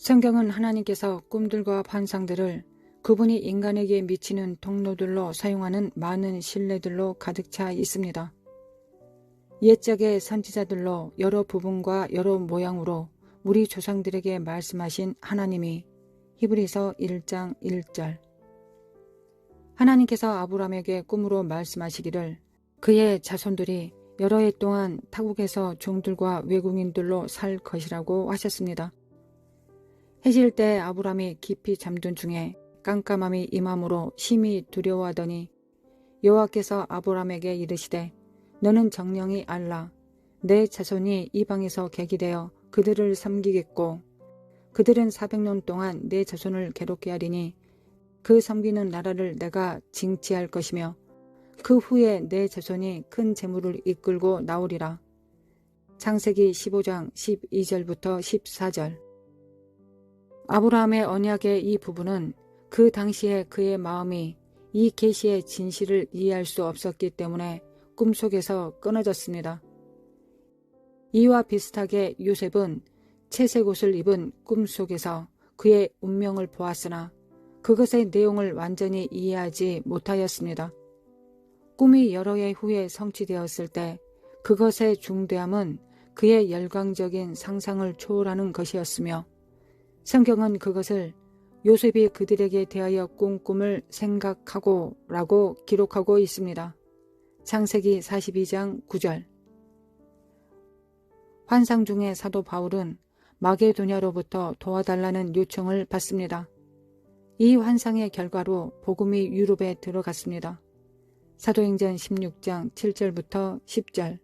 성경은 하나님께서 꿈들과 환상들을 그분이 인간에게 미치는 통로들로 사용하는 많은 신뢰들로 가득 차 있습니다. 옛적의 선지자들로 여러 부분과 여러 모양으로 우리 조상들에게 말씀하신 하나님이 히브리서 1장 1절 하나님께서 아브라함에게 꿈으로 말씀하시기를 그의 자손들이 여러 해 동안 타국에서 종들과 외국인들로 살 것이라고 하셨습니다. 해질 때 아브라함이 깊이 잠든 중에 깜깜함이 임함으로 심히 두려워하더니 여호와께서 아브라함에게 이르시되 너는 정령이 알라. 내 자손이 이방에서 객이 되어 그들을 섬기겠고 그들은 400년 동안 내 자손을 괴롭게 하리니 그 섬기는 나라를 내가 징치할 것이며 그 후에 내 자손이 큰 재물을 이끌고 나오리라. 창세기 15장 12절부터 14절 아브라함의 언약의 이 부분은 그 당시에 그의 마음이 이 계시의 진실을 이해할 수 없었기 때문에 꿈속에서 끊어졌습니다. 이와 비슷하게 요셉은 채색 옷을 입은 꿈속에서 그의 운명을 보았으나 그것의 내용을 완전히 이해하지 못하였습니다. 꿈이 여러 해 후에 성취되었을 때 그것의 중대함은 그의 열광적인 상상을 초월하는 것이었으며 성경은 그것을 요셉이 그들에게 대하여 꾼 꿈을 생각하고 라고 기록하고 있습니다. 창세기 42장 9절 환상 중에 사도 바울은 마게도냐로부터 도와달라는 요청을 받습니다. 이 환상의 결과로 복음이 유럽에 들어갔습니다. 사도행전 16장 7절부터 10절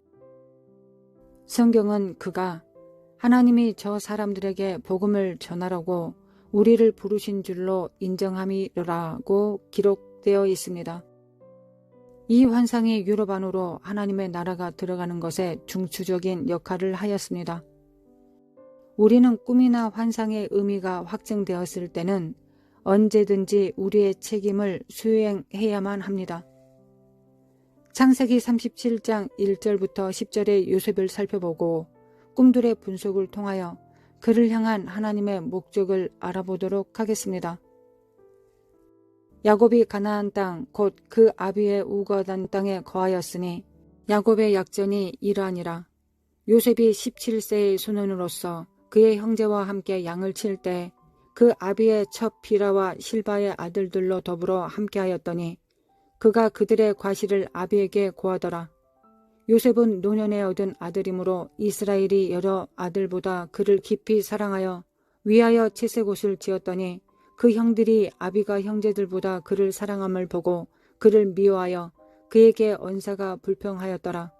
성경은 그가 하나님이 저 사람들에게 복음을 전하라고 우리를 부르신 줄로 인정함이라고 기록되어 있습니다. 이 환상이 유럽 안으로 하나님의 나라가 들어가는 것에 중추적인 역할을 하였습니다. 우리는 꿈이나 환상의 의미가 확증되었을 때는 언제든지 우리의 책임을 수행해야만 합니다. 창세기 37장 1절부터 10절의 요셉을 살펴보고 꿈들의 분석을 통하여 그를 향한 하나님의 목적을 알아보도록 하겠습니다. 야곱이 가나안 땅 곧 그 아비의 우거한 땅에 거하였으니 야곱의 약전이 이러하니라. 요셉이 17세의 소년으로서 그의 형제와 함께 양을 칠 때 그 아비의 첩 비라와 실바의 아들들로 더불어 함께하였더니 그가 그들의 과실을 아비에게 고하더라. 요셉은 노년에 얻은 아들이므로 이스라엘이 여러 아들보다 그를 깊이 사랑하여 위하여 채색 옷을 지었더니 그 형들이 아비가 형제들보다 그를 사랑함을 보고 그를 미워하여 그에게 언사가 불평하였더라.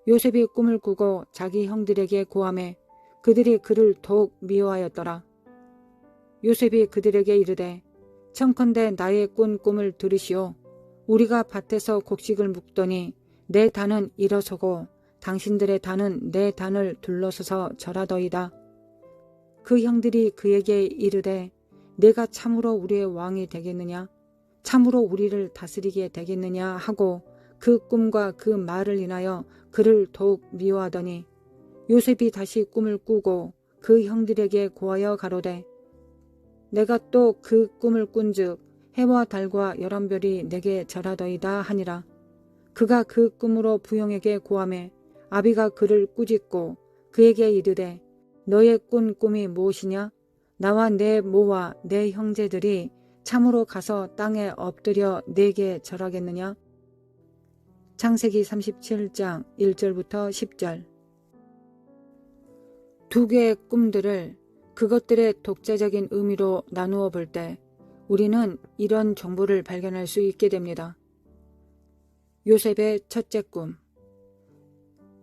요셉이 꿈을 꾸고 자기 형들에게 고하매 그들이 그를 더욱 미워하였더라. 요셉이 그들에게 이르되 청컨대 나의 꾼 꿈을 들으시오. 우리가 밭에서 곡식을 묵더니 내 단은 일어서고 당신들의 단은 내 단을 둘러서서 절하더이다. 그 형들이 그에게 이르되 내가 참으로 우리의 왕이 되겠느냐? 참으로 우리를 다스리게 되겠느냐? 하고 그 꿈과 그 말을 인하여 그를 더욱 미워하더니 요셉이 다시 꿈을 꾸고 그 형들에게 고하여 가로되 내가 또 그 꿈을 꾼즉 해와 달과 열한 별이 내게 절하더이다 하니라. 그가 그 꿈으로 부형에게 고하매 아비가 그를 꾸짖고 그에게 이르되 너의 꾼 꿈이 무엇이냐? 나와 내 모와 내 형제들이 참으로 가서 땅에 엎드려 내게 절하겠느냐? 창세기 37장 1절부터 10절 두 개의 꿈들을 그것들의 독자적인 의미로 나누어 볼 때 우리는 이런 정보를 발견할 수 있게 됩니다. 요셉의 첫째 꿈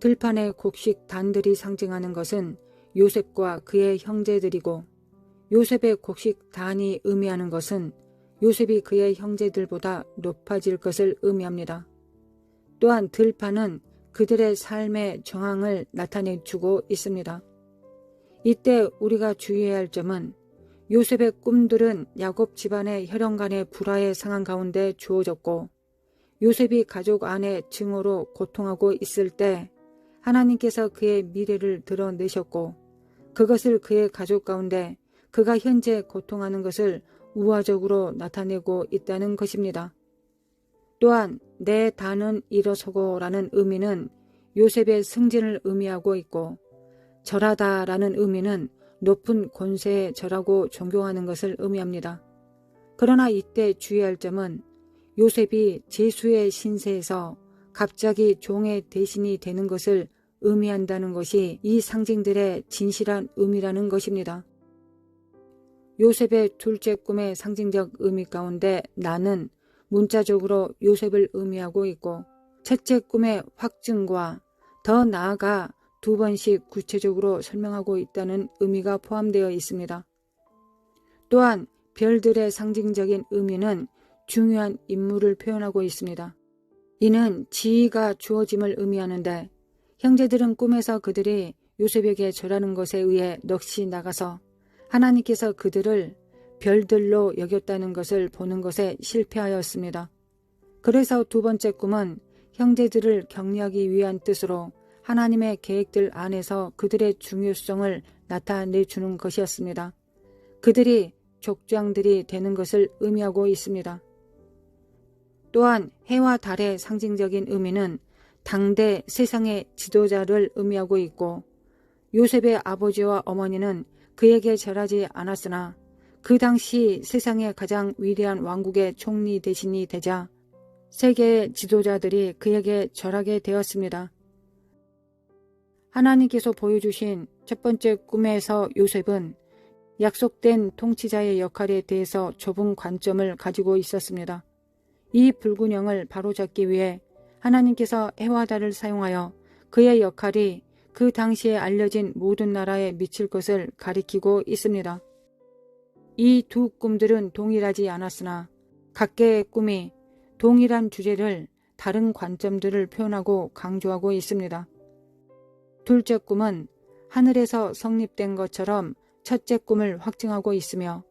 들판의 곡식 단들이 상징하는 것은 요셉과 그의 형제들이고 요셉의 곡식 단이 의미하는 것은 요셉이 그의 형제들보다 높아질 것을 의미합니다. 또한 들판은 그들의 삶의 정황을 나타내주고 있습니다. 이때 우리가 주의해야 할 점은 요셉의 꿈들은 야곱 집안의 혈연간의 불화의 상황 가운데 주어졌고 요셉이 가족 안의 증오로 고통하고 있을 때 하나님께서 그의 미래를 드러내셨고 그것을 그의 가족 가운데 그가 현재 고통하는 것을 우화적으로 나타내고 있다는 것입니다. 또한 내 단은 일어서고라는 의미는 요셉의 승진을 의미하고 있고, 절하다라는 의미는 높은 권세에 절하고 존경하는 것을 의미합니다. 그러나 이때 주의할 점은 요셉이 제수의 신세에서 갑자기 종의 대신이 되는 것을 의미한다는 것이 이 상징들의 진실한 의미라는 것입니다. 요셉의 둘째 꿈의 상징적 의미 가운데 나는 문자적으로 요셉을 의미하고 있고, 첫째 꿈의 확증과 더 나아가 두 번씩 구체적으로 설명하고 있다는 의미가 포함되어 있습니다. 또한 별들의 상징적인 의미는 중요한 인물을 표현하고 있습니다. 이는 지위가 주어짐을 의미하는데, 형제들은 꿈에서 그들이 요셉에게 절하는 것에 의해 넋이 나가서 하나님께서 그들을 별들로 여겼다는 것을 보는 것에 실패하였습니다. 그래서 두 번째 꿈은 형제들을 격려하기 위한 뜻으로 하나님의 계획들 안에서 그들의 중요성을 나타내주는 것이었습니다. 그들이 족장들이 되는 것을 의미하고 있습니다. 또한 해와 달의 상징적인 의미는 당대 세상의 지도자를 의미하고 있고, 요셉의 아버지와 어머니는 그에게 절하지 않았으나 그 당시 세상의 가장 위대한 왕국의 총리 대신이 되자 세계의 지도자들이 그에게 절하게 되었습니다. 하나님께서 보여주신 첫 번째 꿈에서 요셉은 약속된 통치자의 역할에 대해서 좁은 관점을 가지고 있었습니다. 이 불균형을 바로잡기 위해 하나님께서 해와 달을 사용하여 그의 역할이 그 당시에 알려진 모든 나라에 미칠 것을 가리키고 있습니다. 이 두 꿈들은 동일하지 않았으나 각계의 꿈이 동일한 주제를 다른 관점들을 표현하고 강조하고 있습니다. 둘째 꿈은 하늘에서 성립된 것처럼 첫째 꿈을 확증하고 있으며,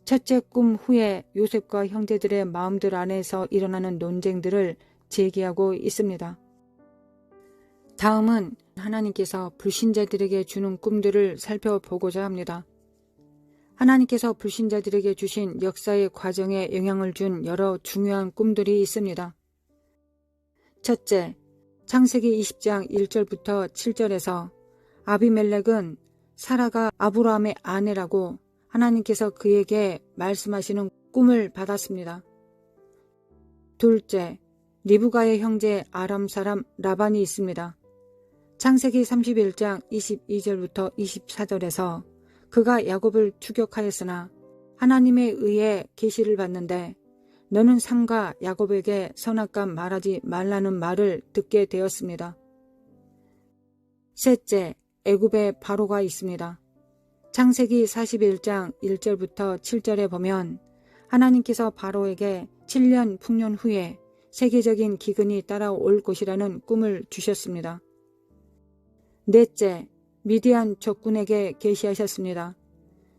첫째 꿈 후에 요셉과 형제들의 마음들 안에서 일어나는 논쟁들을 제기하고 있습니다. 다음은 하나님께서 불신자들에게 주는 꿈들을 살펴보고자 합니다. 하나님께서 불신자들에게 주신 역사의 과정에 영향을 준 여러 중요한 꿈들이 있습니다. 첫째, 창세기 20장 1절부터 7절에서 아비멜렉은 사라가 아브라함의 아내라고 하나님께서 그에게 말씀하시는 꿈을 받았습니다. 둘째, 리브가의 형제 아람 사람 라반이 있습니다. 창세기 31장 22절부터 24절에서 그가 야곱을 추격하였으나 하나님에 의해 계시를 받는데, 너는 삼가 야곱에게 선악감 말하지 말라는 말을 듣게 되었습니다. 셋째, 애굽에 바로가 있습니다. 창세기 41장 1절부터 7절에 보면 하나님께서 바로에게 7년 풍년 후에 세계적인 기근이 따라올 것이라는 꿈을 주셨습니다. 넷째, 미디안 적군에게 계시하셨습니다.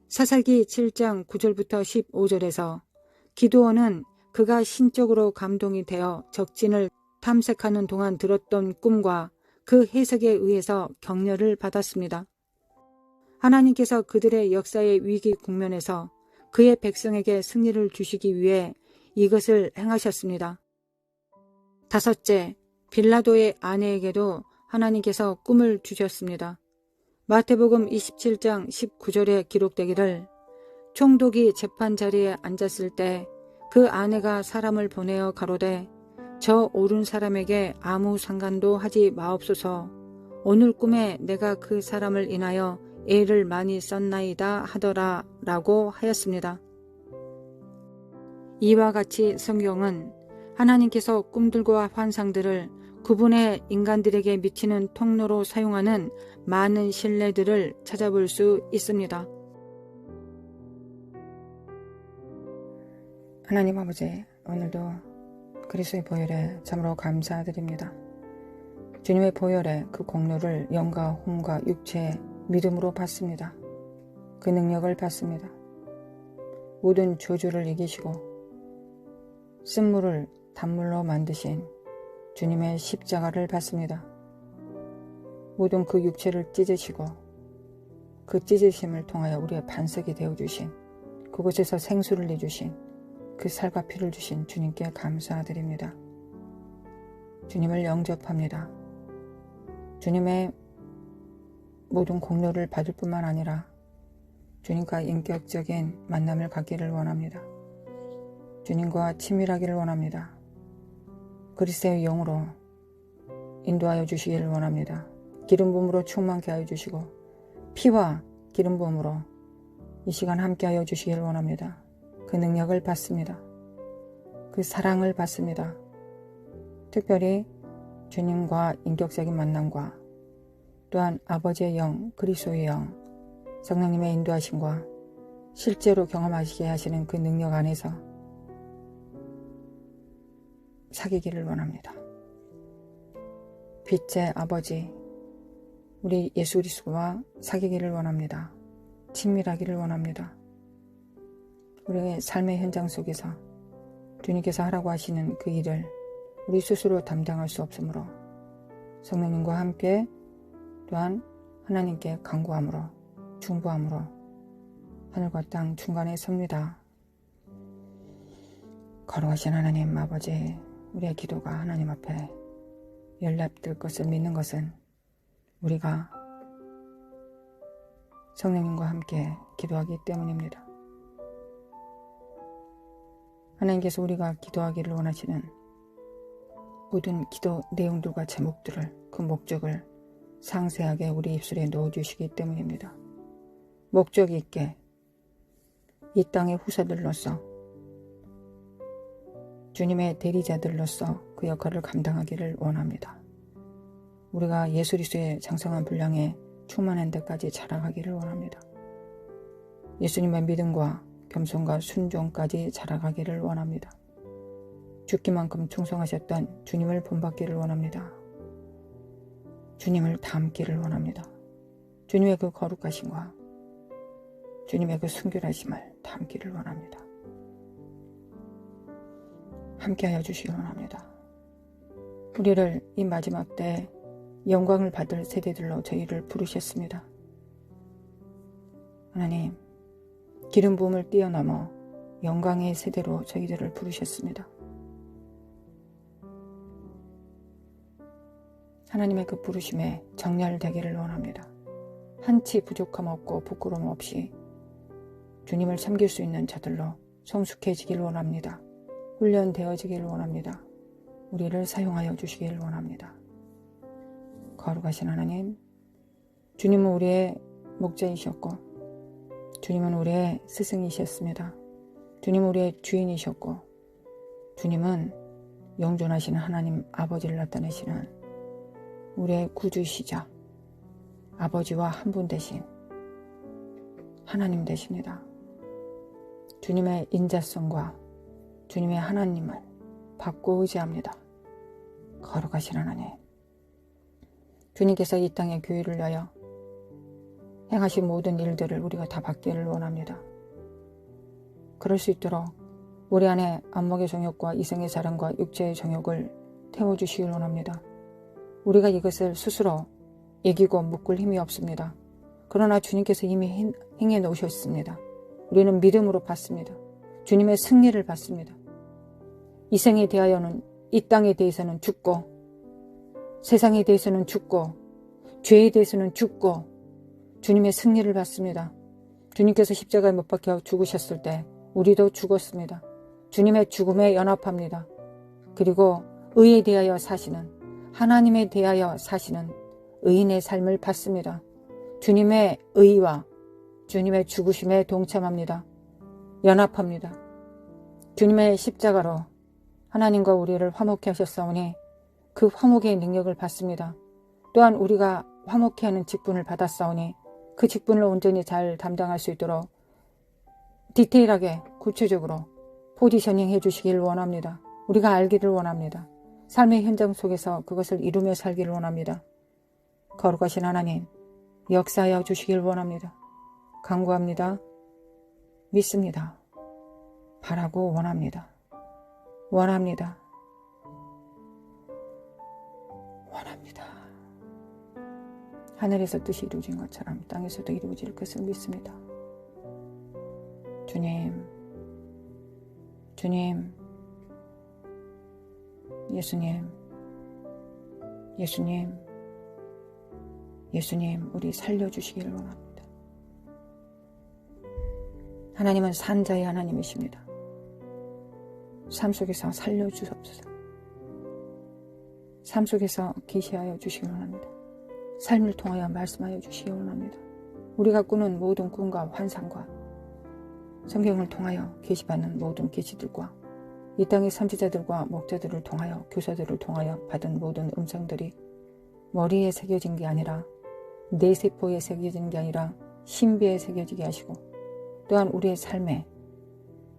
사사기 7장 9절부터 15절에서 기드온은 그가 신적으로 감동이 되어 적진을 탐색하는 동안 들었던 꿈과 그 해석에 의해서 격려를 받았습니다. 하나님께서 그들의 역사의 위기 국면에서 그의 백성에게 승리를 주시기 위해 이것을 행하셨습니다. 다섯째, 빌라도의 아내에게도 하나님께서 꿈을 주셨습니다. 마태복음 27장 19절에 기록되기를, 총독이 재판 자리에 앉았을 때 그 아내가 사람을 보내어 가로되, 저 옳은 사람에게 아무 상관도 하지 마옵소서. 오늘 꿈에 내가 그 사람을 인하여 애를 많이 썼나이다 하더라 라고 하였습니다. 이와 같이 성경은 하나님께서 꿈들과 환상들을 구분해 인간들에게 미치는 통로로 사용하는 많은 신뢰들을 찾아볼 수 있습니다. 하나님 아버지, 오늘도 그리스도의 보혈에 참으로 감사드립니다. 주님의 보혈에 그 공로를 영과 혼과 육체의 믿음으로 받습니다. 그 능력을 받습니다. 모든 저주를 이기시고 쓴물을 단물로 만드신 주님의 십자가를 받습니다. 모든 그 육체를 찢으시고 그 찢으심을 통하여 우리의 반석이 되어주신, 그곳에서 생수를 내주신, 그 살과 피를 주신 주님께 감사드립니다. 주님을 영접합니다. 주님의 모든 공로를 받을 뿐만 아니라 주님과 인격적인 만남을 갖기를 원합니다. 주님과 친밀하기를 원합니다. 그리스도의 영으로 인도하여 주시기를 원합니다. 기름 부음으로 충만케 하여 주시고 피와 기름 부음으로 이 시간 함께하여 주시기를 원합니다. 그 능력을 받습니다. 그 사랑을 받습니다. 특별히 주님과 인격적인 만남과 또한 아버지의 영, 그리스도의 영, 성령님의 인도하심과 실제로 경험하시게 하시는 그 능력 안에서 사귀기를 원합니다. 빛의 아버지, 우리 예수 그리스도와 사귀기를 원합니다. 친밀하기를 원합니다. 우리의 삶의 현장 속에서 주님께서 하라고 하시는 그 일을 우리 스스로 담당할 수 없으므로 성령님과 함께 또한 하나님께 간구함으로 중보함으로 하늘과 땅 중간에 섭니다. 거룩하신 하나님 아버지, 우리의 기도가 하나님 앞에 연락될 것을 믿는 것은 우리가 성령님과 함께 기도하기 때문입니다. 하나님께서 우리가 기도하기를 원하시는 모든 기도 내용들과 제목들을, 그 목적을 상세하게 우리 입술에 넣어주시기 때문입니다. 목적이 있게 이 땅의 후사들로서 주님의 대리자들로서 그 역할을 감당하기를 원합니다. 우리가 예수 그리스도의 장성한 분량에 충만한 데까지 자라가기를 원합니다. 예수님의 믿음과 겸손과 순종까지 자라가기를 원합니다. 죽기만큼 충성하셨던 주님을 본받기를 원합니다. 주님을 닮기를 원합니다. 주님의 그 거룩하심과 주님의 그 순결하심을 닮기를 원합니다. 함께하여 주시기 원합니다. 우리를 이 마지막 때에 영광을 받을 세대들로 저희를 부르셨습니다. 하나님, 기름 부음을 뛰어넘어 영광의 세대로 저희들을 부르셨습니다. 하나님의 그 부르심에 정렬되기를 원합니다. 한치 부족함 없고 부끄러움 없이 주님을 섬길 수 있는 자들로 성숙해지기를 원합니다. 훈련되어지기를 원합니다. 우리를 사용하여 주시기를 원합니다. 거룩하신 하나님, 주님은 우리의 목자이셨고 주님은 우리의 스승이셨습니다. 주님은 우리의 주인이셨고 주님은 영존하신 하나님 아버지를 나타내시는 우리의 구주시자 아버지와 한 분 되신 하나님 되십니다. 주님의 인자성과 주님의 하나님을 받고 의지합니다. 거룩하신 하나님, 주님께서 이 땅의 교회를 위하여 행하신 모든 일들을 우리가 다 받기를 원합니다. 그럴 수 있도록 우리 안에 안목의 정욕과 이성의 사랑과 육체의 정욕을 태워주시길 원합니다. 우리가 이것을 스스로 이기고 묶을 힘이 없습니다. 그러나 주님께서 이미 행해 놓으셨습니다. 우리는 믿음으로 받습니다. 주님의 승리를 받습니다. 이생에 대하여는, 이 땅에 대해서는 죽고, 세상에 대해서는 죽고, 죄에 대해서는 죽고, 주님의 승리를 받습니다. 주님께서 십자가에 못 박혀 죽으셨을 때 우리도 죽었습니다. 주님의 죽음에 연합합니다. 그리고 의에 대하여 사시는, 하나님에 대하여 사시는 의인의 삶을 받습니다. 주님의 의와 주님의 죽으심에 동참합니다. 연합합니다. 주님의 십자가로 하나님과 우리를 화목케 하셨사오니 그 화목의 능력을 받습니다. 또한 우리가 화목케 하는 직분을 받았사오니 그 직분을 온전히 잘 담당할 수 있도록 디테일하게 구체적으로 포지셔닝 해주시기를 원합니다. 우리가 알기를 원합니다. 삶의 현장 속에서 그것을 이루며 살기를 원합니다. 거룩하신 하나님, 역사하여 주시길 원합니다. 간구합니다. 믿습니다. 바라고 원합니다. 원합니다. 원합니다. 하늘에서 뜻이 이루어진 것처럼 땅에서도 이루어질 것을 믿습니다. 주님, 주님, 예수님, 예수님, 예수님, 우리 살려주시기를 원합니다. 하나님은 산자의 하나님이십니다. 삶 속에서 살려주옵소서. 삶 속에서 계시하여 주시기 원합니다. 삶을 통하여 말씀하여 주시기 원합니다. 우리가 꾸는 모든 꿈과 환상과 성경을 통하여 계시받는 모든 계시들과 이 땅의 선지자들과 목자들을 통하여 교사들을 통하여 받은 모든 음성들이 머리에 새겨진 게 아니라 뇌세포에 새겨진 게 아니라 신비에 새겨지게 하시고 또한 우리의 삶에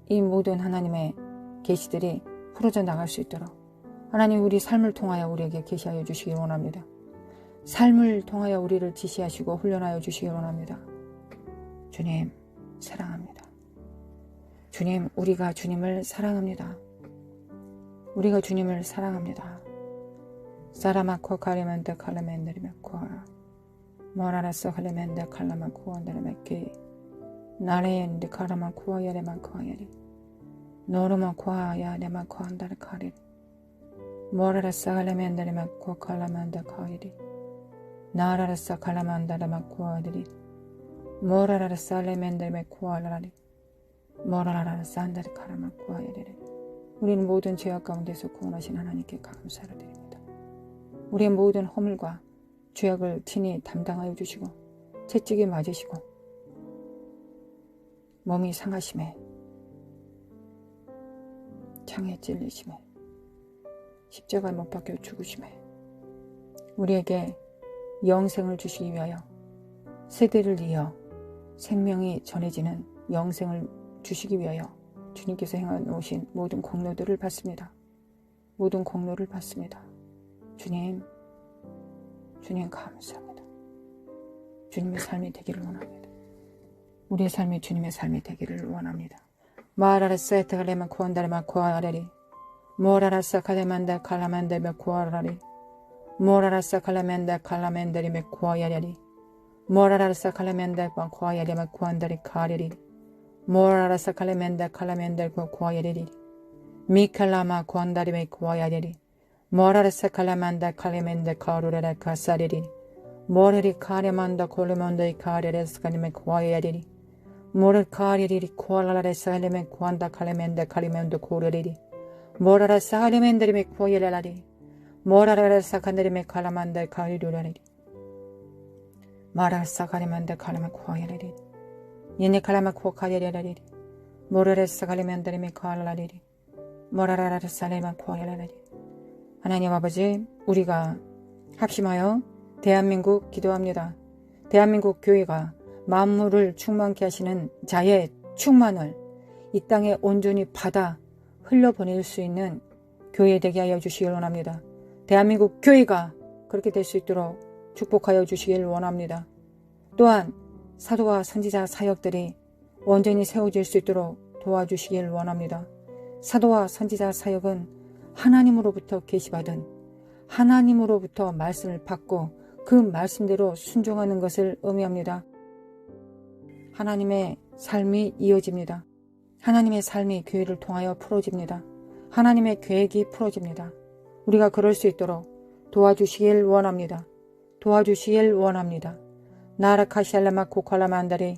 이 모든 하나님의 계시들이 풀어져 나갈 수 있도록 하나님 우리 삶을 통하여 우리에게 계시하여 주시기 원합니다. 삶을 통하여 우리를 지시하시고 훈련하여 주시기 원합니다. 주님 사랑합니다. 주님, 우리가 주님을 사랑합니다. 우리가 주님을 사랑합니다. 사라마코 카리멘데 칼라멘데리메 코아라 모라라서 칼라멘데 칼라마 코안데레메키 나레엔데 카라마 코아야레마 코아야리 노르마 코아야레마 코안다레 카리리 모라라서 칼라멘데리메 코 칼라만데 카이리 나라라서 칼라만다레마 코아리리 모라라서 칼라멘데리메 코아라리 모라라라 산다리 카라마 코아야레리 우리는 모든 죄악 가운데서 구원하신 하나님께 감사를 드립니다. 우리의 모든 허물과 죄악을 친히 담당하여 주시고 채찍에 맞으시고 몸이 상하심에 창에 찔리심에 십자가에 못 박혀 죽으심에 우리에게 영생을 주시기 위하여 세대를 이어 생명이 전해지는 영생을 주시기 위하여 주님께서 행하신 모든 공로들을 받습니다. 모든 공로를 받습니다. 주님, 주님 감사합니다. 주님의 삶이 되기를 원합니다. 우리의 삶이 주님의 삶이 되기를 원합니다. 마라라사 에타갈레만 코안다레마 코아레리 모라라사 칼레만다 칼라만데메 코아라리 모라라사 칼라멘다 칼라멘데리메 코아야리 모라라사 칼라멘다 코아야리메 코안다리 카레리 모라라사 칼라멘다 칼라멘다 코아야리 미칼라마 코안다리메 코아야리 모라라사 칼라만다 칼레멘다 카루레라 카사리리 모레리 카레만다 콜레몬다이 카레레스 칼레메 코아야리 모레 카리리 코알라레사 칼레메 코안다 칼레멘다 칼레멘도 코레리리 모라라사 칼레멘다리메 코아야라리 모라라사 칼레메 칼라만다 카리루라리 마라사 칼레만다 칼레메 코아야라리 예네 칼라마 코아야라리 모라라사 칼레멘다리메 코알라리리 모라라라사 레마 코아야라리 하나님 아버지, 우리가 합심하여 대한민국 기도합니다. 대한민국 교회가 만물을 충만케 하시는 자의 충만을 이 땅에 온전히 받아 흘려보낼 수 있는 교회 되게 하여 주시길 원합니다. 대한민국 교회가 그렇게 될 수 있도록 축복하여 주시길 원합니다. 또한 사도와 선지자 사역들이 온전히 세워질 수 있도록 도와주시길 원합니다. 사도와 선지자 사역은 하나님으로부터 계시받은 하나님으로부터 말씀을 받고 그 말씀대로 순종하는 것을 의미합니다. 하나님의 삶이 이어집니다. 하나님의 삶이 교회를 통하여 풀어집니다. 하나님의 계획이 풀어집니다. 우리가 그럴 수 있도록 도와주시길 원합니다. 도와주시길 원합니다. 나라카샬라마 코칼라만다리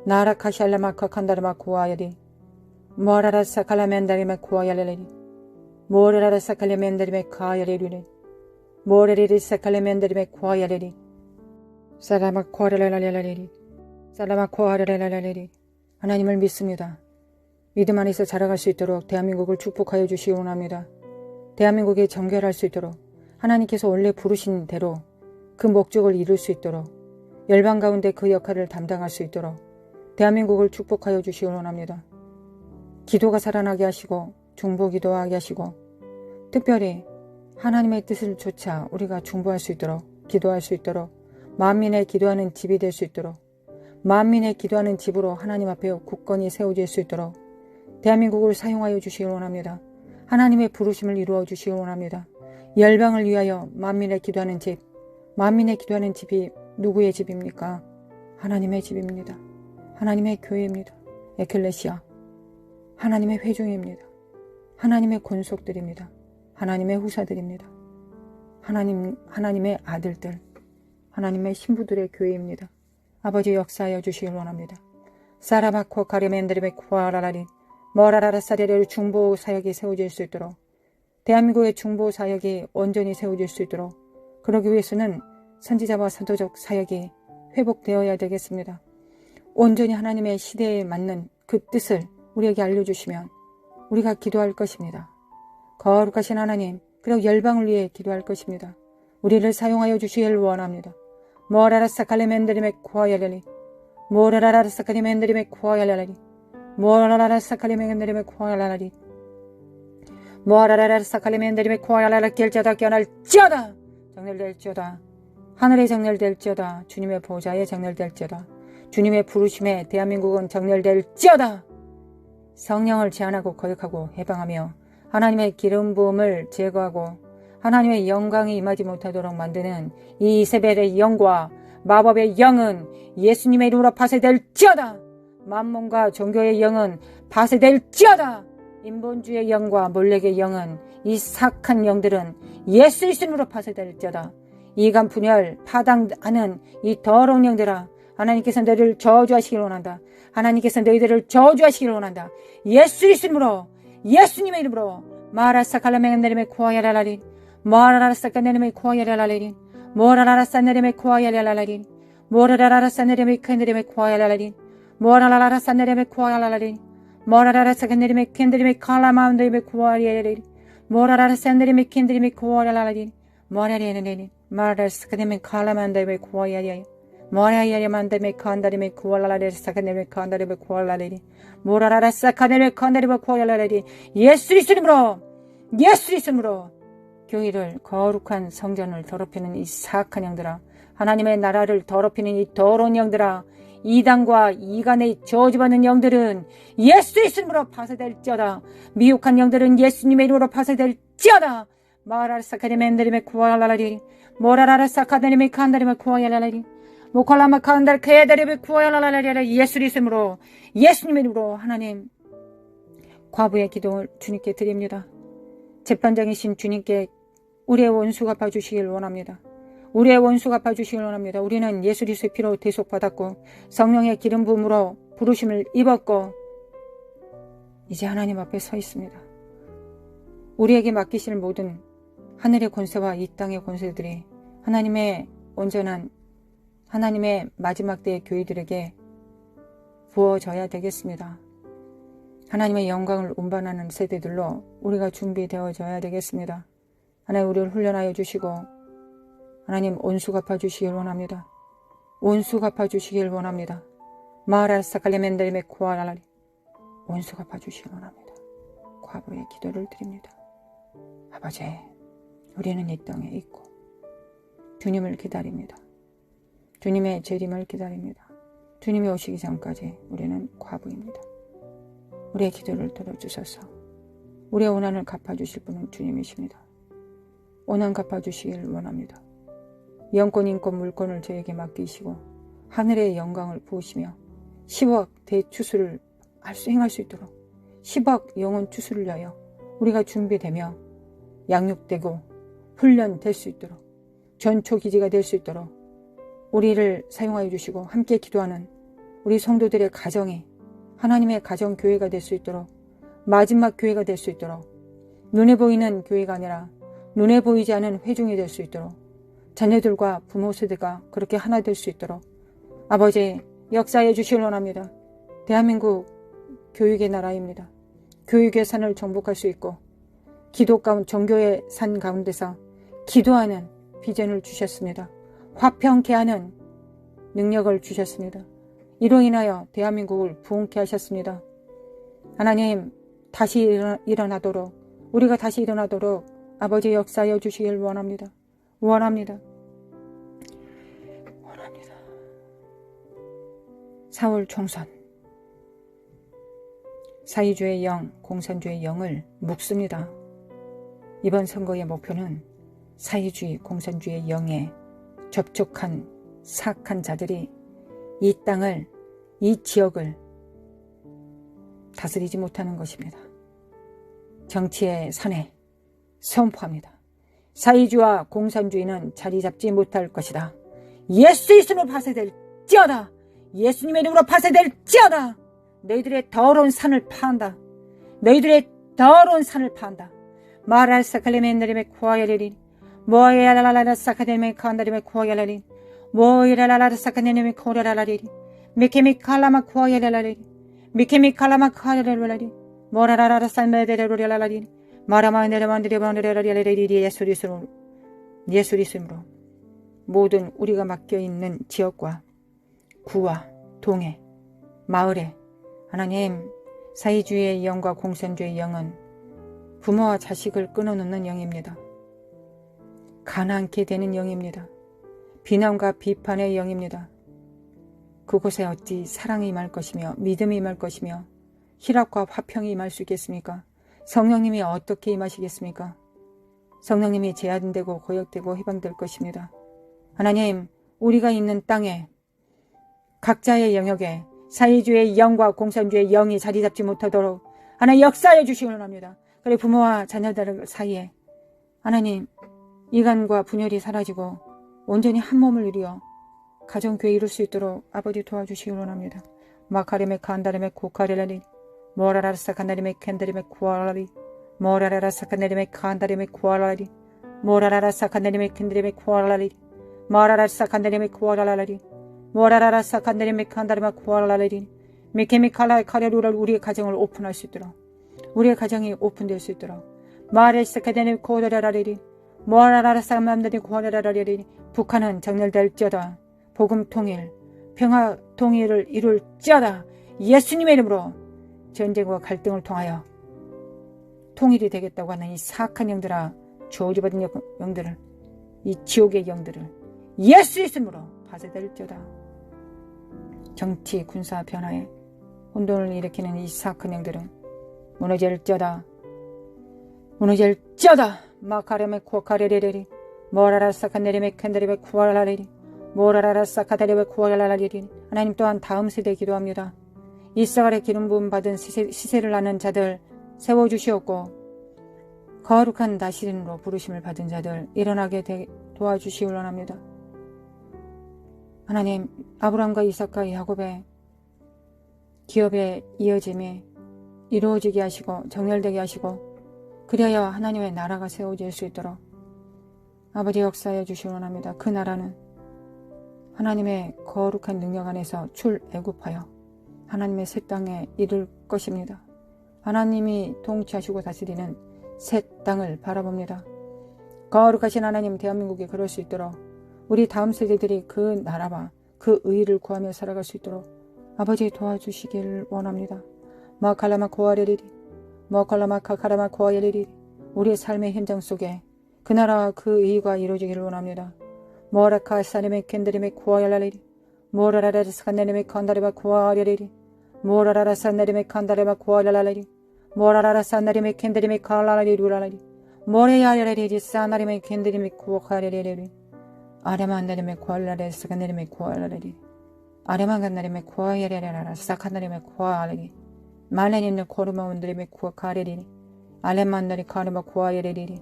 나라카샬라마 카칸다르마 코아야리 모라라사 칼라멘다리마 코아야레리 모레라사 칼레멘다리메 카야레리리 모레리리사 칼레멘다리메 코아야레리 사라마 코아레라라레리 사라마 코아레라라레리 하나님을 믿습니다. 믿음 안에서 자라갈 수 있도록 대한민국을 축복하여 주시기 원합니다. 대한민국이 정결할 수 있도록 하나님께서 원래 부르신 대로 그 목적을 이룰 수 있도록 열방 가운데 그 역할을 담당할 수 있도록 대한민국을 축복하여 주시기 원합니다. 기도가 살아나게 하시고 중보기도하게 하시고 특별히 하나님의 뜻을 좇아 우리가 중보할 수 있도록 기도할 수 있도록 만민의 기도하는 집이 될 수 있도록 만민의 기도하는 집으로 하나님 앞에 굳건히 세워질 수 있도록 대한민국을 사용하여 주시기 원합니다. 하나님의 부르심을 이루어 주시기 원합니다. 열방을 위하여 만민의 기도하는 집, 만민의 기도하는 집이 누구의 집입니까? 하나님의 집입니다. 하나님의 교회입니다. 에클레시아. 하나님의 회중입니다. 하나님의 권속들입니다. 하나님의 후사들입니다. 하나님의 아들들, 하나님의 신부들의 교회입니다. 아버지 역사하여 주시길 원합니다. 사라바코 가리멘드리베 쿠아라라리 머라라라 사레레 중보 사역이 세워질 수 있도록, 대한민국의 중보 사역이 온전히 세워질 수 있도록, 그러기 위해서는 선지자와 사도적 사역이 회복되어야 되겠습니다. 온전히 하나님의 시대에 맞는 그 뜻을 우리에게 알려주시면 우리가 기도할 것입니다. 거룩하신 하나님, 그리고 열방을 위해 기도할 것입니다. 우리를 사용하여 주시길 원합니다. 모라라사칼레멘드리메 쿠아야레리 모라라라사칼레멘드리메 쿠아야레리 모라라라사칼레멘드리메 쿠아야레리 모라라라사칼레멘드리메 쿠아야레라 결자다 깨어날지어다 정렬될지어다 하늘에 정렬될지어다 주님의 보좌에 정렬될지어다 주님의 부르심에 대한민국은 정렬될지어다. 성령을 제한하고 거역하고 해방하며 하나님의 기름 부음을 제거하고 하나님의 영광이 임하지 못하도록 만드는 이 이세벨의 영과 마법의 영은 예수님의 이름으로 파쇄될지어다. 만몬과 종교의 영은 파쇄될지어다. 인본주의 영과 몰렉의 영은, 이 사악한 영들은 예수 이름으로 파쇄될지어다. 이간 분열 파당하는 이 더러운 영들아, 하나님께서 너희를 저주하시길 원한다. 하나님께서 너희들을 저주하시길 원한다. 예수 이름으로, 예수님의 이름으로 마라사칼라메네르메 코아야라라리 모라라사카네르메 코아야라라리 모라라사네르메 코아야라라리 모라라사네르메 캔데르메 코아야라라리 모라라사네르메 코아야라라리 모라라사카네르메 캔데르메 칼라마운데르메 코아야라라리 모라라사네르메 캔데르메 코아야라라리 모라레네네 마라사카네르메 칼라마운데르메 코아야라리 모라야야만데메 칸다르메 코알라레 사카네르메 칸다르메 코알라레리 모라라라 사카네르메 칸다르메 코알라레리 예수 이름으로, 예수 이름으로 교회를, 거룩한 성전을 더럽히는 이 사악한 영들아, 하나님의 나라를 더럽히는 이 더러운 영들아, 이단과 이간의 저주받는 영들은 예수 이름으로 파쇄될지어다. 미혹한 영들은 예수님의 이름으로 파쇄될지어다. 마라라 사카네르메 코알라레리 모라라라 사카네르메 칸다르메 코알라레리 모칼라마 칸달 케데르베 쿠아야라라라라 예수 이름으로, 예수님의 이름으로 하나님, 과부의 기도를 주님께 드립니다. 재판장이신 주님께 우리의 원수 갚아주시길 원합니다. 우리의 원수 갚아주시길 원합니다. 우리는 예수 그리스도의 피로 대속받았고 성령의 기름 부음으로 부르심을 입었고 이제 하나님 앞에 서 있습니다. 우리에게 맡기실 모든 하늘의 권세와 이 땅의 권세들이 하나님의 온전한, 하나님의 마지막 때의 교회들에게 부어져야 되겠습니다. 하나님의 영광을 운반하는 세대들로 우리가 준비되어져야 되겠습니다. 하나님, 우리를 훈련하여 주시고 하나님 온수 갚아주시길 원합니다. 온수 갚아주시길 원합니다. 마라사칼레멘데르메 코아라리 온수 갚아주시길 원합니다. 과부의 기도를 드립니다. 아버지, 우리는 이 땅에 있고 주님을 기다립니다. 주님의 재림을 기다립니다. 주님이 오시기 전까지 우리는 과부입니다. 우리의 기도를 들어주셔서 우리의 원한을 갚아주실 분은 주님이십니다. 원한 갚아주시길 원합니다. 영권, 인권, 물권을 저에게 맡기시고 하늘의 영광을 부으시며 10억 대추수를 행할 수 있도록 10억 영혼 추수를 위하여 우리가 준비되며 양육되고 훈련될 수 있도록 전초기지가 될 수 있도록 우리를 사용하여 주시고 함께 기도하는 우리 성도들의 가정이 하나님의 가정교회가 될 수 있도록, 마지막 교회가 될 수 있도록, 눈에 보이는 교회가 아니라 눈에 보이지 않은 회중이 될 수 있도록, 자녀들과 부모 세대가 그렇게 하나 될 수 있도록 아버지 역사해 주시길 원합니다. 대한민국 교육의 나라입니다. 교육의 산을 정복할 수 있고 기도 가운데, 종교의 산 가운데서 기도하는 비전을 주셨습니다. 화평케 하는 능력을 주셨습니다. 이로 인하여 대한민국을 부흥케 하셨습니다. 하나님, 다시 일어나도록, 우리가 다시 일어나도록 아버지 역사하여 주시길 원합니다. 원합니다. 원합니다. 4월 총선, 사회주의 영, 공산주의 영을 묵습니다. 이번 선거의 목표는 사회주의, 공산주의 영에 접촉한 사악한 자들이 이 땅을, 이 지역을 다스리지 못하는 것입니다. 정치의 선에 선포합니다. 사회주의와 공산주의는 자리 잡지 못할 것이다. 예수 이름으로 파쇄될지어다. 예수님의 이름으로 파쇄될지어다. 너희들의 더러운 산을 파한다. 너희들의 더러운 산을 파한다. 마랄 사칼레멘드림의 코아야레리 모야라라라 사카데메 칸다림의 코아야라리 모이라라라 사카데메 코라라라리 미케미칼라마 코아야라리 미케미칼라마 코아야라리 모라라라 산메데레로라라리 마라마네르만드리반드레라리레리 예수리스로 모든 우리가 맡겨있는 지역과 구와 동해 마을에 하나님 사회주의의 영과 공산주의의 영은 부모와 자식을 끊어놓는 영입니다. 가난케 되는 영입니다. 비난과 비판의 영입니다. 그곳에 어찌 사랑이 임할 것이며 믿음이 임할 것이며 희락과 화평이 임할 수 있겠습니까? 성령님이 어떻게 임하시겠습니까? 성령님이 제한되고 고역되고 해방될 것입니다. 하나님, 우리가 있는 땅에 각자의 영역에 사회주의의 영과 공산주의의 영이 자리 잡지 못하도록 하나님 역사해 주시기 원합니다. 그리고 부모와 자녀들 사이에 하나님 이간과 분열이 사라지고 온전히 한 몸을 이루어 가정교회 이룰 수 있도록 아버지 도와주시기 원합니다. 마카레메 칸다레메 코카레라리 모라라사 칸다레메 캔다레메 쿠아라리 모라라사 칸다레메 칸다레메 쿠아라리 모라라사 칸다레메 캔다레메 쿠아라리 모라라사 칸다레메 쿠아라라리 모라라사 칸다레메 칸다레메 쿠아라리 미케미칼라 카레루를 우리의 가정을 오픈할 수 있도록 우리의 가정이 오픈될 수 있도록 마레사 칸다레메 코라라리 모라라사 맘들이 쿠아라라리 북한은 정렬될지어다. 복음 통일, 평화 통일을 이룰지어다. 예수님의 이름으로 전쟁과 갈등을 통하여 통일이 되겠다고 하는 이 사악한 영들아, 저주받은 영들을, 이 지옥의 영들을 예수의 이름으로 파쇄될지어다. 정치, 군사 변화에 혼돈을 일으키는 이 사악한 영들은 무너질지어다. 무너질지어다. 마카레메 코카레레레리 모라라사카네레메 캔데레메 쿠아라레리 모라라사카데레메 쿠아라라레리. 하나님 또한 다음 세대에 기도합니다. 이스라엘의 기름 부음 받은 시세를 나는 자들 세워주시옵고 거룩한 나시린으로 부르심을 받은 자들 일어나게 도와주시기 원합니다. 하나님, 아브라함과 이삭과 야곱의 기업의 이어짐이 이루어지게 하시고 정렬되게 하시고 그리하여 하나님의 나라가 세워질 수 있도록 아버지 역사해 주시기 원합니다. 그 나라는 하나님의 거룩한 능력 안에서 출애굽하여 하나님의 새 땅에 이를 것입니다. 하나님이 통치하시고 다스리는 새 땅을 바라봅니다. 거룩하신 하나님, 대한민국이 그럴 수 있도록 우리 다음 세대들이 그 나라와 그 의를 구하며 살아갈 수 있도록 아버지 도와주시길 원합니다. 마칼라마 고아레리리 머칼라마 카카라마 고아레리리. 우리의 삶의 현장 속에 그 나라와 그 의가 이루어지기를 원합니다. 모라카 사네메 캔드리메 고아야라리리 모라라라 사네메 칸다레마 고아야라리리 모라라라 사네메 칸다레마 고아야라리리 모라라라 사네메 캔드리메 칼라라리루라리리 모레야야라리리 사나리메 캔드리메 고아야라리리 아레만나리메 고아야라리 사네메 고아야라리리 아레만간나리메 고아야라리라 사카나리메 고아야라리리 말레니는 코르마운드리메 고아카레리리 알레만나리 카르마 고아야라리리.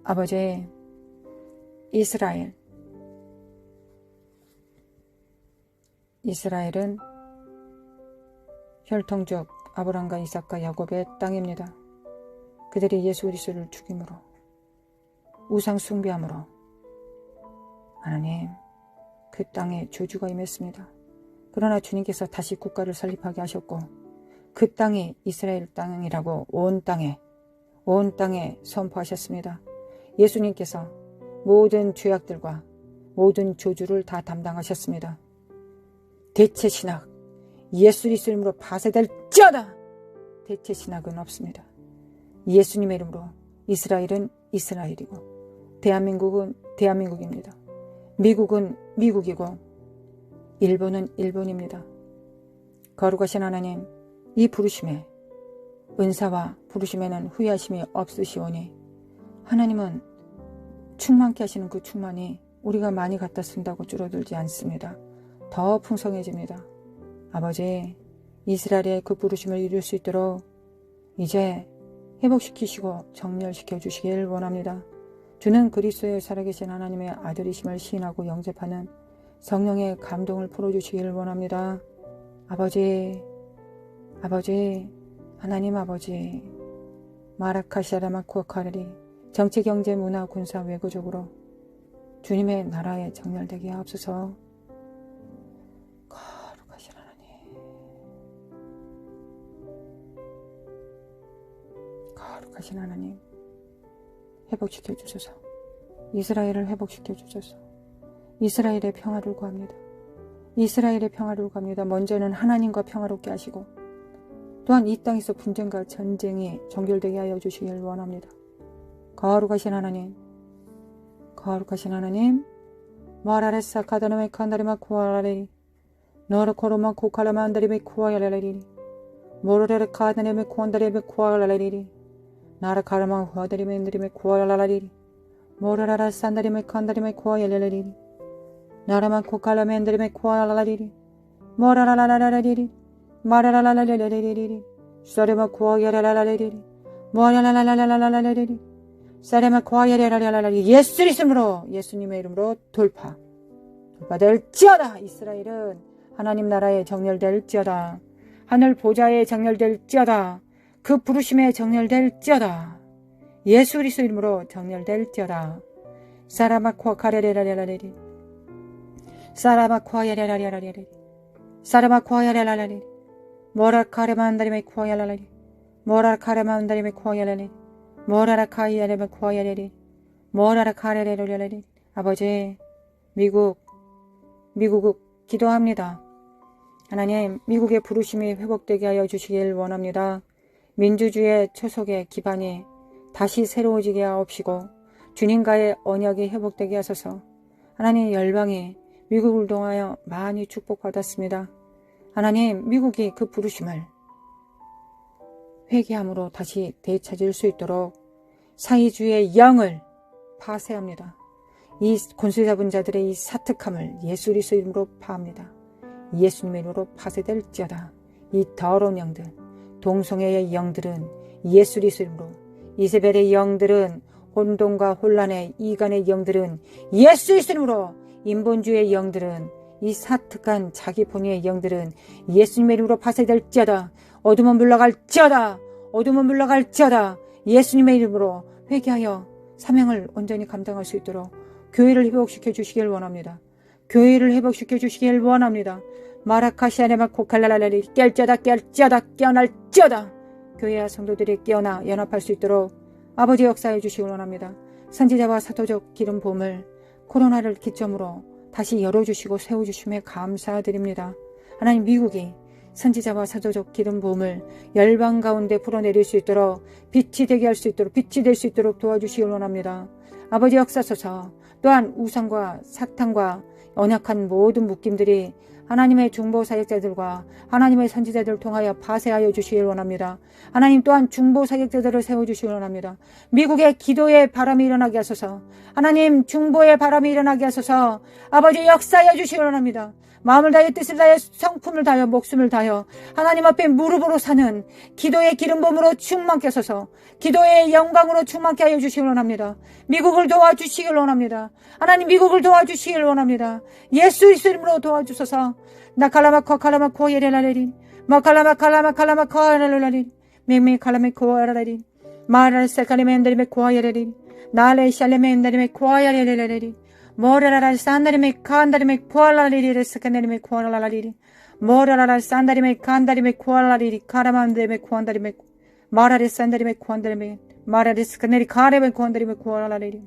아버지, 이스라엘은 혈통적 아브람과 이삭과 야곱의 땅입니다. 그들이 예수 그리스도를 죽임으로 우상 숭배함으로 하나님 그 땅에 저주가 임했습니다. 그러나 주님께서 다시 국가를 설립하게 하셨고 그 땅이 이스라엘 땅이라고 온 땅에 선포하셨습니다. 예수님께서 모든 죄악들과 모든 저주를 다 담당하셨습니다. 대체 신학, 예수 그리스도 이름으로 파쇄될지어다. 대체 신학은 없습니다. 예수님의 이름으로 이스라엘은 이스라엘이고 대한민국은 대한민국입니다. 미국은 미국이고 일본은 일본입니다. 거룩하신 하나님, 이 부르심에 은사와 부르심에는 후회하심이 없으시오니 하나님은 충만케 하시는 그 충만이 우리가 많이 갖다 쓴다고 줄어들지 않습니다. 더 풍성해집니다. 아버지, 이스라엘의 그 부르심을 이룰 수 있도록 이제 회복시키시고 정렬시켜 주시길 원합니다. 주는 그리스도의 살아계신 하나님의 아들이심을 시인하고 영접하는 성령의 감동을 풀어주시길 원합니다. 아버지, 하나님 아버지, 마라카시아라마쿠아카레리 정치, 경제, 문화, 군사, 외교적으로 주님의 나라에 정렬되게 하옵소서. 거룩하신 하나님, 거룩하신 하나님, 회복시켜 주소서. 이스라엘을 회복시켜 주소서. 이스라엘의 평화를 구합니다. 이스라엘의 평화를 구합니다. 먼저는 하나님과 평화롭게 하시고 또한 이 땅에서 분쟁과 전쟁이 종결되게 하여 주시길 원합니다. 거룩하신 하나님, 거룩하신 하나님, 마라레사 카다노메 칸다리마 쿠아라레리 너르코로마 코카라만다리메 쿠아야라레리 모르레르 카다네메 쿠안다리메 쿠아라레리 나라카라마 후아다리메 쿠아라라리리 모르라라 산다리메 칸다리메 쿠아야라레리 나라마 코칼라멘다리메 쿠아라라리리 모라라라라라리리 마라라라라라리리 사레마 쿠아야라라리리 모라라라라라라리리 사레마 쿠아야라라라리리 예수 이름으로, 예수님의 이름으로 돌파될지어다. 이스라엘은 하나님 나라에 정렬될지어다. 하늘 보좌에 정렬될지어다. 그 부르심에 정렬될지어다. 예수 그리스도 이름으로 정렬될지어다. 사라마쿠아 카레레라레라레리 사라마쿠아 야레라레라레리 사라마쿠아 야레라레리 모라카레만다리메 쿠아야라레리 모라카레만다리메 쿠아야라레리 모라라카이야레메 쿠아야레리 모라라카레레레레리 아버지, 미국 기도합니다. 하나님, 미국의 부르심이 회복되게 하여 주시길 원합니다. 민주주의의 초석의 기반이 다시 새로워지게 하옵시고 주님과의 언약이 회복되게 하소서. 하나님, 열방이 미국을 통하여 많이 축복받았습니다. 하나님, 미국이 그 부르심을 회개함으로 다시 되찾을 수 있도록 사회주의의 영을 파쇄합니다. 이 권세 잡은 자들의 이 사특함을 예수 그리스도 이름으로 파합니다. 예수님의 이름으로 파쇄될지어다. 이 더러운 영들, 동성애의 영들은 예수 그리스도 이름으로, 이세벨의 영들은, 혼돈과 혼란의 이간의 영들은 예수 그리스도 이름으로, 인본주의의 영들은, 이 사특한 자기 본의의 영들은 예수님의 이름으로 파쇄될지어다. 어둠은 물러갈지어다. 어둠은 물러갈지어다. 예수님의 이름으로 회개하여 사명을 온전히 감당할 수 있도록 교회를 회복시켜 주시길 원합니다. 교회를 회복시켜 주시길 원합니다. 마라카시아네마 코칼라라리 깰지어다 깨어날지어다. 교회와 성도들이 깨어나 연합할 수 있도록 아버지 역사해 주시길 원합니다. 선지자와 사도적 기름 부음을 코로나를 기점으로 다시 열어주시고 세워주심에 감사드립니다. 하나님, 미국이 선지자와 사도적 기름 부음을 열방 가운데 풀어내릴 수 있도록 빛이 되게 할 수 있도록, 빛이 될 수 있도록 도와주시길 원합니다. 아버지 역사소서. 또한 우상과 사탄과 언약한 모든 묶임들이 하나님의 중보 사역자들과 하나님의 선지자들을 통하여 파쇄하여 주시길 원합니다. 하나님, 또한 중보 사역자들을 세워주시길 원합니다. 미국의 기도의 바람이 일어나게 하소서. 하나님, 중보의 바람이 일어나게 하소서. 아버지 역사하여 주시길 원합니다. 마음을 다하여 뜻을 다하여 성품을 다하여 목숨을 다하여 하나님 앞에 무릎으로 사는 기도의 기름부음으로 충만케 하소서. 기도의 영광으로 충만케 하여 주시길 원합니다. 미국을 도와주시길 원합니다. 하나님, 미국을 도와주시길 원합니다. 예수 그리스도 이름으로 도와주소서. 나칼라마코 칼라마코 예레라레린 마칼라마칼라마칼라마코 아라라레린 맹맹 칼라메코 아라라레린 마라세칼레멘데리메 코아예레린 나레 샬레멘데리메 코아야레레레린 모라라라 산다리메 칸다리메 코알라리리 스카네리메 코알라리리 모라라라 산다리메 칸다리메 코알라리리 카라만데메 코안다리메 마라리 산다리메 코안다리메 마라리 스카네리 카레메 코안다리메 코알라리리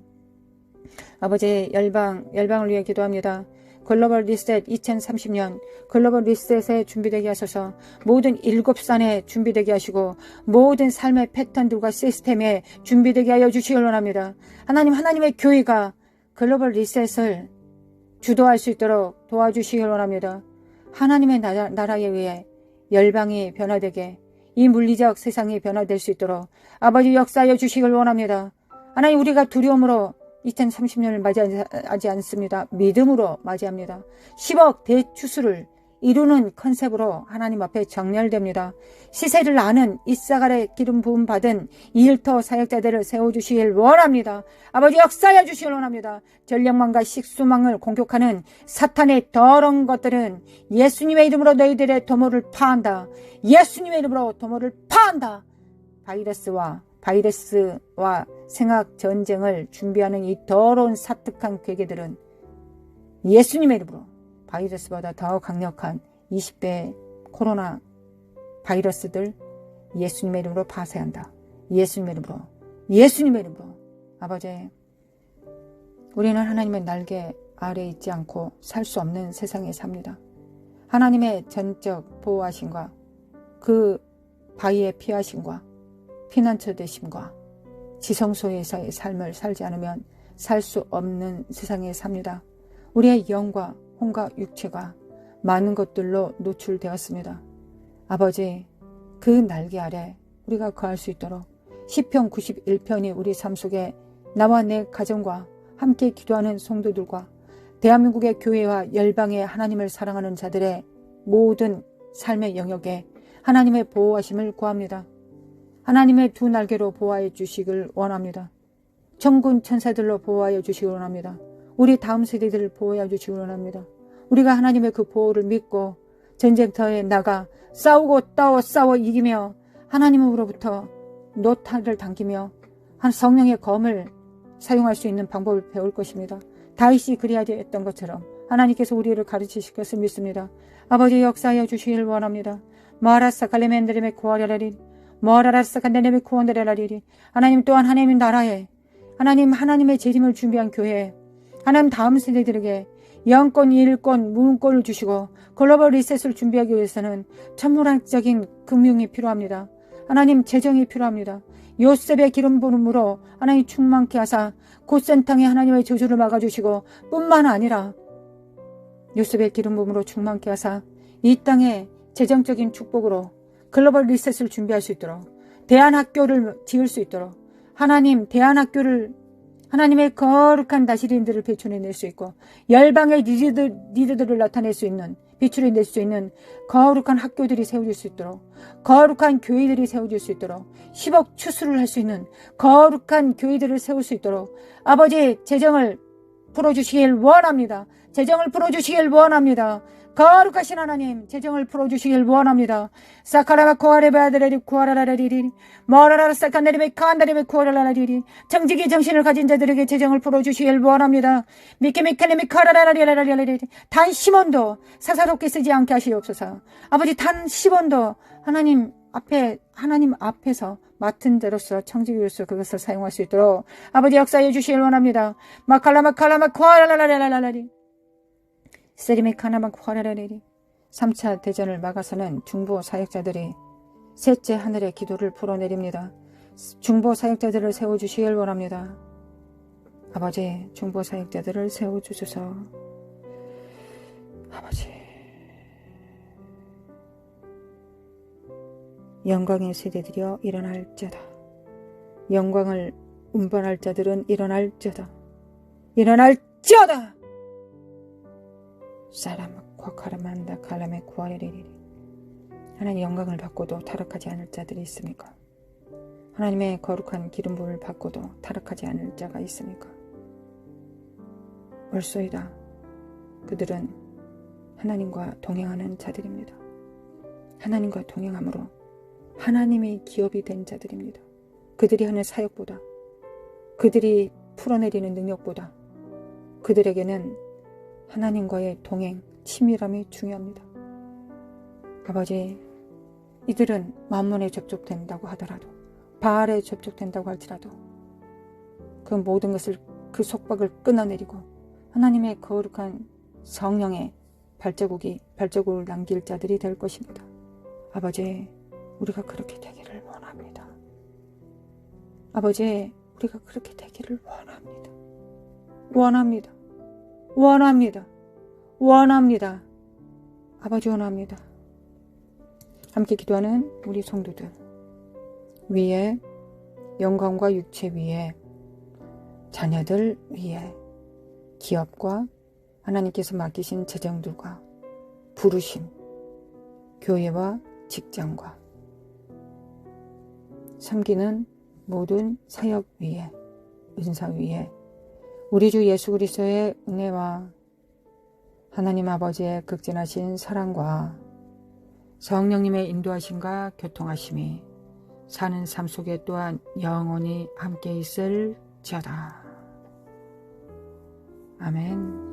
아버지, 열방을 위해 기도합니다. 글로벌 리셋 2030년 글로벌 리셋에 준비되게 하소서. 모든 7산에 준비되게 하시고 모든 삶의 패턴들과 시스템에 준비되게 하여 주시길 원합니다. 하나님, 하나님의 교회가 글로벌 리셋을 주도할 수 있도록 도와주시길 원합니다. 하나님의 나라에 의해 열방이 변화되게, 이 물리적 세상이 변화될 수 있도록 아버지 역사하여 주시길 원합니다. 하나님, 우리가 두려움으로 2030년을 맞이하지 않습니다. 믿음으로 맞이합니다. 10억 대추수를 이루는 컨셉으로 하나님 앞에 정렬됩니다. 시세를 아는 이사갈의 기름 부음 받은 2일터 사역자들을 세워주시길 원합니다. 아버지 역사해 주시길 원합니다. 전력망과 식수망을 공격하는 사탄의 더러운 것들은 예수님의 이름으로 너희들의 도모를 파한다. 예수님의 이름으로 도모를 파한다. 바이러스와 생학 전쟁을 준비하는 이 더러운 사특한 괴계들은 예수님의 이름으로 바이러스보다 더 강력한 20대 코로나 바이러스들 예수님의 이름으로 파쇄한다. 예수님의 이름으로. 예수님의 이름으로. 아버지, 우리는 하나님의 날개 아래에 있지 않고 살 수 없는 세상에 삽니다. 하나님의 전적 보호하심과 그 바위의 피하심과 피난처 되심과 지성소에서의 삶을 살지 않으면 살 수 없는 세상에 삽니다. 우리의 영과 혼과 육체가 많은 것들로 노출되었습니다. 아버지, 그 날개 아래 우리가 거할 수 있도록 시편 91편이 우리 삶 속에 나와 내 가정과 함께 기도하는 성도들과 대한민국의 교회와 열방의 하나님을 사랑하는 자들의 모든 삶의 영역에 하나님의 보호하심을 구합니다. 하나님의 두 날개로 보호해 주시길 원합니다. 천군 천사들로 보호하여 주시길 원합니다. 우리 다음 세대들을 보호해 주시길 원합니다. 우리가 하나님의 그 보호를 믿고 전쟁터에 나가 싸우고 싸워 이기며 하나님으로부터 노타를 당기며 성령의 검을 사용할 수 있는 방법을 배울 것입니다. 다윗이 그리하여 했던 것처럼 하나님께서 우리를 가르치실 것을 믿습니다. 아버지 역사하여 주시길 원합니다. 마라사 갈레멘드레메 구하려라리 머라라사 간데레메 구원드레라리리. 하나님 또한 하나님의 나라에 하나님의 재림을 준비한 교회에 하나님 다음 세대들에게 영권, 일권, 문권을 주시고 글로벌 리셋을 준비하기 위해서는 천문학적인 금융이 필요합니다. 하나님 재정이 필요합니다. 요셉의 기름 부음으로 하나님 충만케 하사 곧센탕에 하나님의 저주를 막아주시고 뿐만 아니라 요셉의 기름 부음으로 충만케 하사 이 땅에 재정적인 축복으로 글로벌 리셋을 준비할 수 있도록 대안학교를 지을 수 있도록 대안학교를 하나님의 거룩한 다스림들을 배출해낼 수 있고 열방의 리더들을 나타낼 수 있는 비출해낼 수 있는 거룩한 학교들이 세워질 수 있도록 거룩한 교회들이 세워질 수 있도록 10억 추수를 할 수 있는 거룩한 교회들을 세울 수 있도록 아버지 재정을 풀어주시길 원합니다. 재정을 풀어주시길 원합니다. 거룩하신 하나님 재정을 풀어주시길 원합니다. 사카라바 코아레바드레리 쿠아라라리리 머라라 사카네리베 칸다리베 쿠아라라리리 정직의 정신을 가진 자들에게 재정을 풀어주시길 원합니다. 미케미켈레미 카라라라리라리리 단 10원도 사사롭게 쓰지 않게 하시옵소서. 아버지 단 10원도 하나님 앞에서 맡은 대로서 청지기로서 그것을 사용할 수 있도록 아버지 역사해 주시길 원합니다. 마칼라마 쿠아라라라리라리 세리메 카나마 쿠아라라리리 3차 대전을 막아서는 중보 사역자들이 셋째 하늘의 기도를 풀어내립니다. 중보 사역자들을 세워주시길 원합니다. 아버지 중보 사역자들을 세워주소서. 아버지 영광의 세대들이여 일어날지어다. 영광을 운반할 자들은 일어날지어다. 일어날지어다. 사람 과카라만다 칼라메 구하레리리. 하나님 영광을 받고도 타락하지 않을 자들이 있습니까? 하나님의 거룩한 기름 부음을 받고도 타락하지 않을 자가 있습니까? 옳소이다. 그들은 하나님과 동행하는 자들입니다. 하나님과 동행함으로 하나님의 기업이 된 자들입니다. 그들이 하는 사역보다 그들이 풀어내리는 능력보다 그들에게는 하나님과의 동행, 친밀함이 중요합니다. 아버지, 이들은 만문에 접촉된다고 하더라도 바알에 접촉된다고 할지라도 그 모든 것을 그 속박을 끊어내리고 하나님의 거룩한 성령의 발자국을 남길 자들이 될 것입니다. 아버지, 우리가 그렇게 되기를 원합니다. 아버지, 우리가 그렇게 되기를 원합니다. 원합니다. 원합니다. 원합니다. 아버지 원합니다. 함께 기도하는 우리 성도들 위에 영광과 육체 위에 자녀들 위해, 기업과 하나님께서 맡기신 재정들과 부르심, 교회와 직장과 섬기는 모든 사역 위에, 은사 위에 우리 주 예수 그리스도의 은혜와 하나님 아버지의 극진하신 사랑과 성령님의 인도하심과 교통하심이 사는 삶 속에 또한 영원히 함께 있을지어다. 아멘.